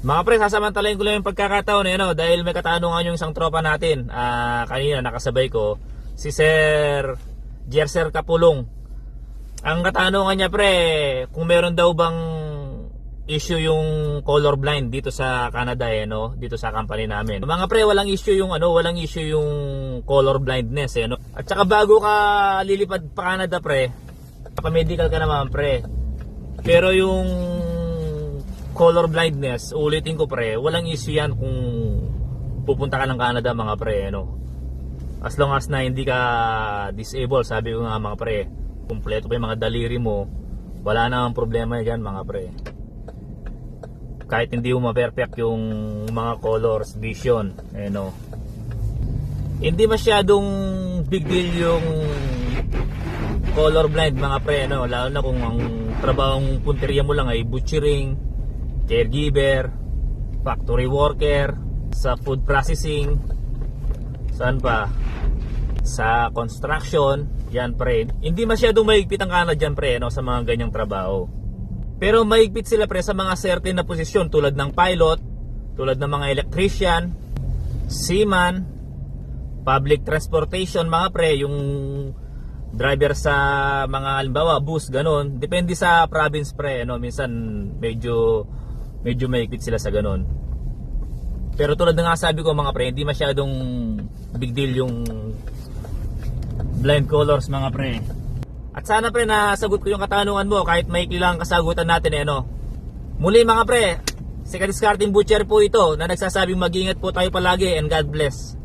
Mga pre, sasamantalayin ko lang yung pagkakataon dahil may katanungan yung isang tropa natin. Kanina nakasabay ko si Sir Jerser Kapulong. Ang katanungan niya pre, kung meron daw bang issue yung colorblind dito sa Canada dito sa company namin. Mga pre, walang issue yung color blindness At saka bago ka lilipad pa Canada pre, pa-medical ka naman pre. Pero yung color blindness, ulitin ko pre, walang issue yan kung pupunta ka ng Canada mga pre As long as na hindi ka disabled, sabi ko nga mga pre, kumpleto pa yung mga daliri mo, wala namang problema dyan mga pre. Kahit hindi mo ma-perfect yung mga colors, vision hindi masyadong big deal yung colorblind mga pre lalo na kung ang trabahong punteriya mo lang ay butchering, caregiver, factory worker, sa food processing, saan pa, sa construction, yan pre. Hindi masyadong mahigpit ang Canada dyan pre sa mga ganyang trabaho. Pero mahigpit sila pre sa mga certain na posisyon tulad ng pilot, tulad ng mga electrician, seaman, public transportation mga pre, yung driver sa mga halimbawa bus ganon. Depende sa province pre minsan medyo mahigpit sila sa ganon. Pero tulad na nga sabi ko mga pre, hindi masyadong big deal yung blind colors mga pre. At sana pre nasagot ko yung katanungan mo kahit maikli lang kasagutan natin Muli mga pre, si Kadiskarting Butcher po ito na nagsasabing mag-ingat po tayo palagi and God bless.